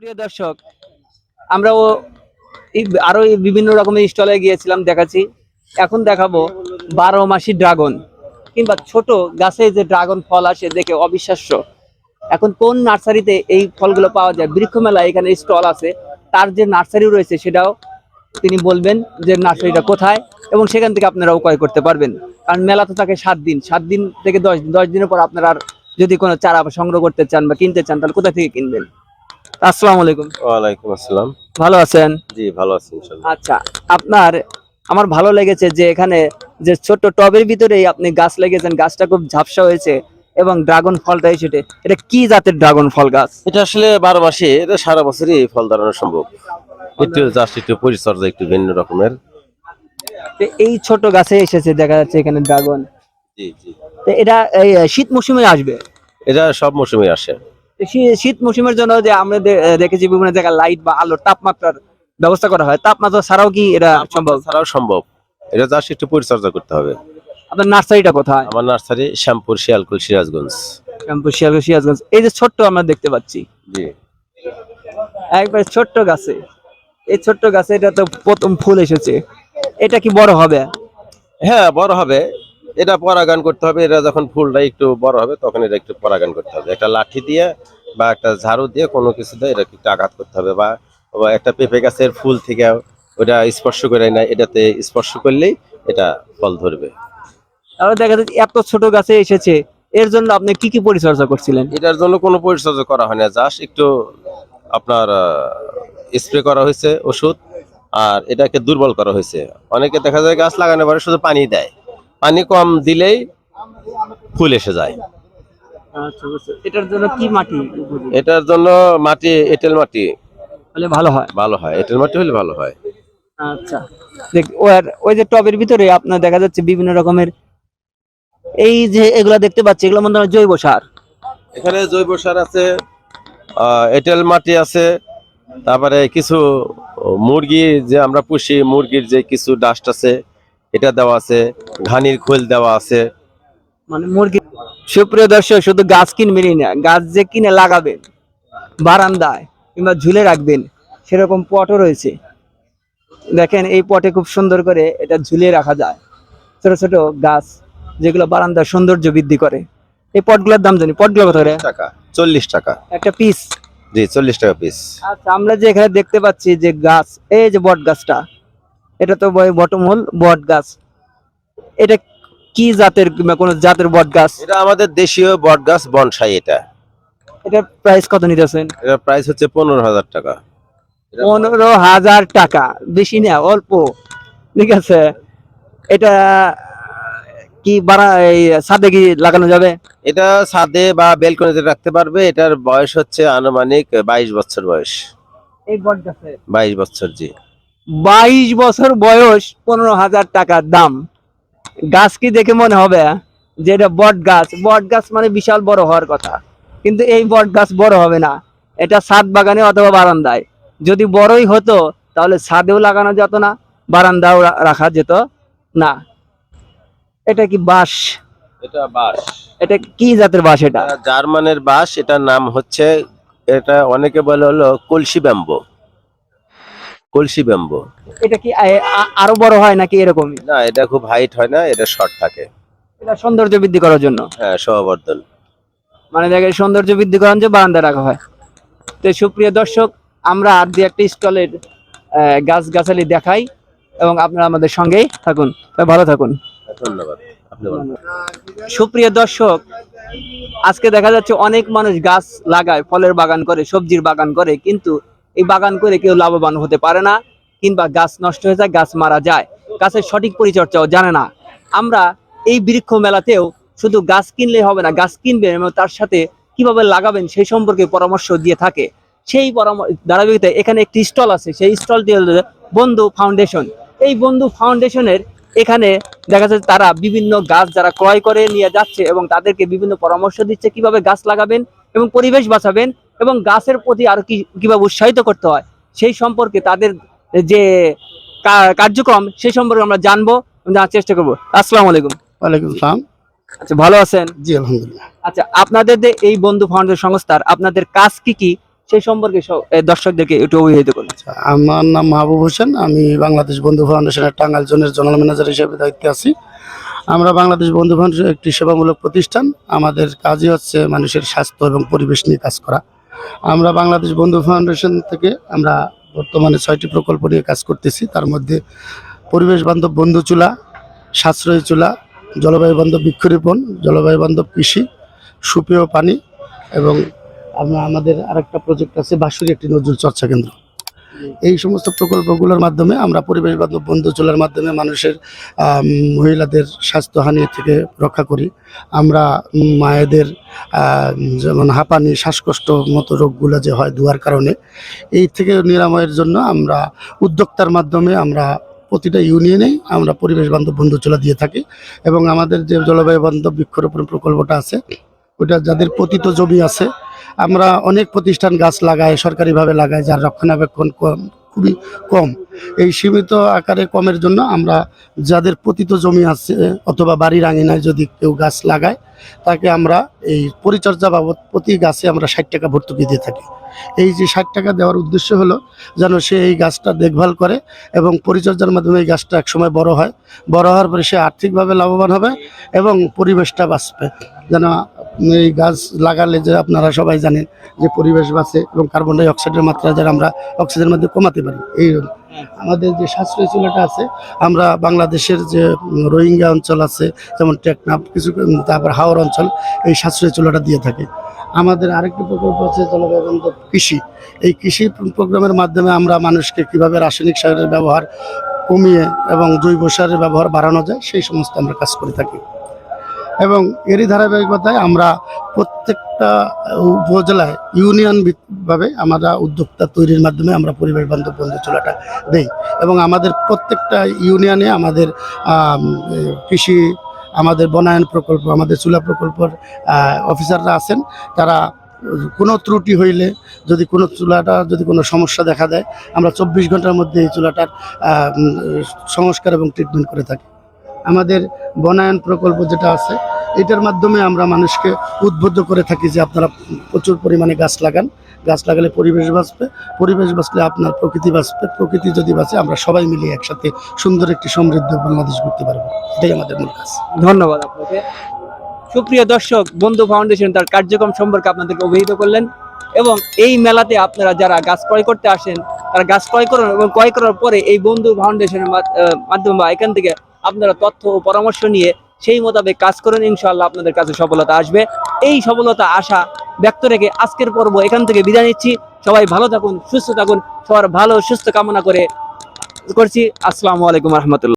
প্রিয় দর্শক, আমরাও আরো বিভিন্ন রকমের স্টলে গিয়েছিলাম, দেখাচ্ছি। এখন দেখাবো 12 মাসি ড্রাগন কিংবা ছোট গাছে যে ড্রাগন ফল আসে দেখে অবিশ্বাস্য। এখন কোন নার্সারিতে এই ফলগুলো পাওয়া যায়? বৃক্ষ মেলা এখানে স্টল আছে, তার যে নার্সারি রয়েছে সেটাও তিনি বলবেন যে নার্সারিটা কোথায়, এবং সেখান থেকে আপনারাও ক্রয় করতে পারবেন। কারণ মেলা তো থাকে 7 দিন, 7 দিন থেকে 10 দিন, 10 দিনের পর আপনারা আর যদি কোনো চারা সংগ্রহ করতে চান বা কিনতে চান তাহলে কোথা থেকে কিনবেন? আসসালামু আলাইকুম। ওয়ালাইকুম আসসালাম। ভালো আছেন? জি ভালো আছি ইনশাআল্লাহ। আচ্ছা, আমার ভালো লেগেছে যে এখানে যে ছোট্ট টবের ভিতরেই আপনি গাছ লাগিয়েছেন, গাছটা খুব ঝাপসা হয়েছে এবং ড্রাগন ফলটা এসেছে। এটা কি জাতের ড্রাগন ফল গাছ? এটা আসলে 12 মাসে, এটা সারা বছরই এই ফল ধরানো সম্ভব। একটু পরিচর্যা একটু ভিন্ন রকমের। তো এই ছোট গাছে এসেছে, দেখা যাচ্ছে এখানে ড্রাগন। জি জি। তো এটা এই শীত মৌসুমে আসবে? এটা সব মৌসুমে আসে। তো শীত মৌসুমের জন্য যে আমরা দেখেছি বিভিন্ন জায়গায় লাইট বা আলোর তাপমাত্রার ব্যবস্থা করা হয়, তাপমাত্রা ছাড়াও কি এটা সম্ভব? ছাড়াও সম্ভব। এটা জাস্ট একটু পরিচর্যা করতে হবে। আপনার নার্সারিটা কোথায়? আমার নার্সারি শ্যামপুর, শিয়ালকুল, সিরাজগঞ্জ। সিরাজগঞ্জ। এই যে ছোট্ট আমরা দেখতে পাচ্ছি জি। একবার ছোট্ট গাছে, এই ছোট্ট গাছে এটা তো প্রথম ফুল এসেছে। এটা কি বড় হবে? হ্যাঁ বড় হবে। এটা পরাগান করতে হবে। এটা যখন ফুলটা একটু বড় হবে তখন এটা একটু পরাগান করতে হবে। একটা লাঠি দিয়ে বা একটা ঝাড়ু দিয়ে কোনো কিছু দিয়ে এটা একটু আঘাত করতে হবে, বা একটা পেঁপে গাছের ফুল থেকে ওটা স্পর্শ করে না, এটাতে স্পর্শ করলেই এটা ফল ধরবে। তাহলে দেখা যাচ্ছে এত ছোট গাছে এসেছে, এর জন্য আপনি কি কি পরিচর্যা করছিলেন? এটার জন্য কোনো পরিচর্যা করা হয় না, জাস্ট একটু আপনার স্প্রে করা হয়েছে ওষুধ, আর এটাকে দুর্বল করা হয়েছে। অনেকে দেখা যায় গাছ লাগানোর পরে শুধু পানি দেয়, পানি কম দিলেই ফুল এসে যায়। আচ্ছা, এটার জন্য কি মাটি উপযোগী? এটার জন্য মাটি এঁটেল মাটি তাহলে ভালো হয়। ভালো হয়, এঁটেল মাটি হলে ভালো হয়। আচ্ছা, দেখ ওই যে টবের ভিতরে আপনার দেখা যাচ্ছে বিভিন্ন রকমের, এই যে এগুলা দেখতে পাচ্ছি, এগুলো মনে হয় জৈব সার। এখানে জৈব সার আছে, এঁটেল মাটি আছে, তারপরে কিছু মুরগি যে আমরা পুষি, মুরগির যে কিছু ডাস্ট আছে এটা দেওয়া আছে, ঘানির খোল দেওয়া আছে। মানে মুরগি। সুপ্রিয় দর্শক, শুধু গাছ কিনবেনই না, গাছ যে কিনে লাগাবেন বারান্দায় কিংবা ঝুলে রাখবেন সেরকম পটও রয়েছে। দেখেন এই পটে খুব সুন্দর করে এটা ঝুলিয়ে রাখা যায়, ছোট ছোট গাছ যেগুলো বারান্দার সৌন্দর্য বৃদ্ধি করে। এই পটগুলোর দাম জানি, পটগুলো কত করে? টাকা 40 টাকা একটা পিস? জি 40 টাকা পিস। আচ্ছা, আমরা যে এখানে দেখতে পাচ্ছি যে গাছ, এই যে বট গাছটা, এটা তো বটমূল বট গাছ। এটা কি জাতের কিংবা কোন জাতের বট গাছ? এটা আমাদের দেশীয় বট গাছ বনসাই। এটার প্রাইস কত নিতেছেন? এটার প্রাইস হচ্ছে 15,000 টাকা। 15,000 টাকা? বেশি না, অল্প। ঠিক আছে, এটা কি এই ছাদে কি লাগানো যাবে? এটা ছাদে বা বেলকনিতে রাখতে পারবে। এটার বয়স হচ্ছে আনুমানিক 22 বছর বয়স। এই বট গাছে 22 বছর জি। 22 বছর বয়স, 15,000 টাকার দাম। গাছ কি দেখে মনে হবে যে এটা বট গাছ? বট গাছ মানে বিশাল বড় হওয়ার কথা, কিন্তু এই বট গাছ বড় হবে না। এটা ছাদ বাগানে অথবা বারান্দায়। যদি বড়ই হতো তাহলে ছাদেও লাগানো যেত না, বারান্দাও রাখা যেত না। এটা কি বাঁশ? এটা বাঁশ। এটা কি জাতের বাঁশ? এটা এটা জার্মানের বাঁশ। এটার নাম হচ্ছে, এটা অনেকে বলে হলো কলসি ব্যাম্বো। কলসি ব্যাম্বো। এটা কি আরো বড় হয় নাকি এরকমই? না, এটা খুব হাইট হয় না, এটা শর্ট থাকে। এটা সৌন্দর্য বৃদ্ধি করার জন্য? হ্যাঁ, শোভাবর্ধন। মানে দেখে সৌন্দর্য বৃদ্ধি করার জন্য বারান্দায় রাখা হয়। তো সুপ্রিয় দর্শক, আমরা আর দুই একটা স্টলের গাছ গাছালি দেখাই এবং আপনারা আমাদের সঙ্গেই থাকুন। ভালো থাকুন। ধন্যবাদ। আপনি বলুন। সুপ্রিয় দর্শক, আজকে দেখা যাচ্ছে অনেক মানুষ গাছ লাগায়, ফলের বাগান করে, সবজির বাগান করে, কিন্তু এই বাগান করে কেউ লাভবান হতে পারে না, কিংবা গাছ নষ্ট হয়ে যায়, গাছ মারা যায়, গাছের সঠিক পরিচর্যাও জানে না। আমরা এই বৃক্ষ মেলাতেও শুধু গাছ কিনলেই হবে না, গাছ কিনবেন এবং তার সাথে কিভাবে লাগাবেন সেই সম্পর্কে পরামর্শ দিয়ে থাকে। সেই ধারাবাহিকতায় এখানে একটি স্টল আছে, সেই স্টলটি হলো বন্ধু ফাউন্ডেশন। এই বন্ধু ফাউন্ডেশনের এখানে দেখা যাচ্ছে তারা বিভিন্ন গাছ যারা ক্রয় করে নিয়ে যাচ্ছে এবং তাদেরকে বিভিন্ন পরামর্শ দিচ্ছে কিভাবে গাছ লাগাবেন এবং পরিবেশ বাঁচাবেন, এবং গাছের প্রতি আরো কিভাবে উৎসাহিত করতে হয় সেই সম্পর্কে তাদের যে কার্যক্রম সেই সম্পর্কে আমরা জানবো এবং জানার চেষ্টা করবো। আসসালামু আলাইকুম। ওয়ালাইকুম আসসালাম। আচ্ছা, ভালো আছেন? জি আলহামদুলিল্লাহ। আচ্ছা, আপনাদের যে এই বন্ধু ফাউন্ডেশন সংস্থার আপনাদের কাজ কি কি সেই সম্পর্কে দর্শকদেরকে একটু অবহিত করুন। আমার নাম মাহবুব হোসেন, আমি বাংলাদেশ বন্ধু ফাউন্ডেশনের টাঙ্গাইল জোনের জেনারেল ম্যানেজার হিসেবে দায়িত্বে আছি। আমরা বাংলাদেশ বন্ধু ফাউন্ডেশন একটি সেবামূলক প্রতিষ্ঠান। আমাদের কাজই হচ্ছে মানুষের স্বাস্থ্য এবং পরিবেশ নিয়ে কাজ করা। আমরা বাংলাদেশ বন্ধু ফাউন্ডেশন থেকে আমরা বর্তমানে 6টি প্রকল্প নিয়ে কাজ করতেছি। তার মধ্যে পরিবেশ বান্ধব বন্ধু চুলা, সাশ্রয়ী চুলা, জলবায়ু বান্ধব বৃক্ষরোপণ, জলবায়ু বান্ধব কৃষি, সুপেয় পানি এবং আমাদের আরেকটা প্রজেক্ট আছে বাঁশুরি একটি নজরুল চর্চা কেন্দ্র। এই সমস্ত প্রকল্পগুলোর মাধ্যমে আমরা পরিবেশ বান্ধব বন্ধু চলার মাধ্যমে মানুষের মহিলাদের স্বাস্থ্যহানি থেকে রক্ষা করি। আমরা মায়েদের যেমন হাঁপানি, শ্বাসকষ্ট মতো রোগগুলো যে হয় ধোঁয়ার কারণে, এই থেকে নিরাময়ের জন্য আমরা উদ্যোক্তার মাধ্যমে আমরা প্রতিটা ইউনিয়নেই আমরা পরিবেশ বান্ধব বন্ধু চলা দিয়ে থাকি। এবং আমাদের যে জলবায়ু বান্ধব বৃক্ষরোপণ প্রকল্পটা আছে, ওটা যাদের পতিত জমি আছে, আমরা অনেক প্রতিষ্ঠান গাছ লাগাই, সরকারিভাবে লাগাই, যার রক্ষণাবেক্ষণ খুবই কম। এই সীমিত আকারে কমের জন্য আমরা যাদের পতিত জমি আছে অথবা বাড়ির আঙিনায় যদি কেউ গাছ লাগায়, তাকে আমরা এই পরিচর্যা বাবদ প্রতি গাছে আমরা 60 টাকা ভর্তুকি দিয়ে থাকি। এই যে 60 টাকা দেওয়ার উদ্দেশ্য হলো যেন সে এই গাছটা দেখভাল করে এবং পরিচর্যার মাধ্যমে এই গাছটা একসময় বড় হয়। বড় হওয়ার পরে সে আর্থিকভাবে লাভবান হবে এবং পরিবেশটা বাঁচবে। যেন এই গাছ লাগালে যে আপনারা সবাই জানেন যে পরিবেশ বাঁচে এবং কার্বন ডাই অক্সাইডের মাত্রা যারা আমরা অক্সিজেনের মধ্যে কমাতে পারি। এই আমাদের যে সাশ্রয়ী চুলাটা আছে, আমরা বাংলাদেশের যে রোহিঙ্গা অঞ্চল আছে যেমন টেকনাফ, কিছু তারপর হাওর অঞ্চল, এই সাশ্রয়ী চুলাটা দিয়ে থাকে। আমাদের আরেকটি প্রকল্প আছে জলবায়ু বান্ধব কৃষি। এই কৃষি প্রোগ্রামের মাধ্যমে আমরা মানুষকে কিভাবে রাসায়নিক সারের ব্যবহার কমিয়ে এবং জৈব সারের ব্যবহার বাড়ানো যায়, সেই সমস্ত আমরা কাজ করে থাকি। এবং এরই ধারাবাহিকতায় আমরা প্রত্যেকটা উপজেলায় ইউনিয়ন ভাবে আমরা উদ্যোক্তা তৈরির মাধ্যমে আমরা পরিবেশ বান্ধব বন্ধু চুলাটা দেই। এবং আমাদের প্রত্যেকটা ইউনিয়নে আমাদের কৃষি, আমাদের বনায়ন প্রকল্প, আমাদের চুলা প্রকল্পের অফিসাররা আছেন। তারা কোনো ত্রুটি হইলে, যদি কোনো চুলাটা যদি কোনো সমস্যা দেখা দেয়, আমরা 24 ঘন্টার মধ্যে এই চুলাটার সংস্কার এবং ট্রিটমেন্ট করে থাকি। আমাদের বনায়ন প্রকল্প যেটা আছে, এটার মাধ্যমে আমরা মানুষকে উদ্বুদ্ধ করে থাকি যে আপনারা প্রচুর পরিমাণে গাছ লাগান। গাছ লাগালে পরিবেশ বাঁচবে, পরিবেশ বাঁচলে আপনার প্রকৃতি বাঁচবে, প্রকৃতি যদি বাঁচে আমরা সবাই মিলে একসাথে সুন্দর একটি সমৃদ্ধ বাংলাদেশ করতে পারবো। এটাই আমাদের মূল কাজ। ধন্যবাদ আপনাকে। সুপ্রিয় দর্শক, বন্ধু ফাউন্ডেশন তার কার্যক্রম সম্পর্কে আপনাদেরকে অবহিত করলেন। এবং এই মেলাতে আপনারা যারা গাছ ক্রয় করতে আসেন, তারা গাছ ক্রয় করুন এবং ক্রয় করার পরে এই বন্ধু ফাউন্ডেশনের মাধ্যমে বা এখান থেকে আপনারা তথ্য ও পরামর্শ নিয়ে সেই মোতাবেক কাজ করুন। ইনশাআল্লাহ আপনাদের কাছে সফলতা আসবে। এই সফলতা আশা ব্যক্ত রেখে আজকের পর্ব এখান থেকে বিদায় নিচ্ছি। সবাই ভালো থাকুন, সুস্থ থাকুন, সবার ভালো সুস্থ কামনা করছি। আসসালামু আলাইকুম রহমতুল্লাহ।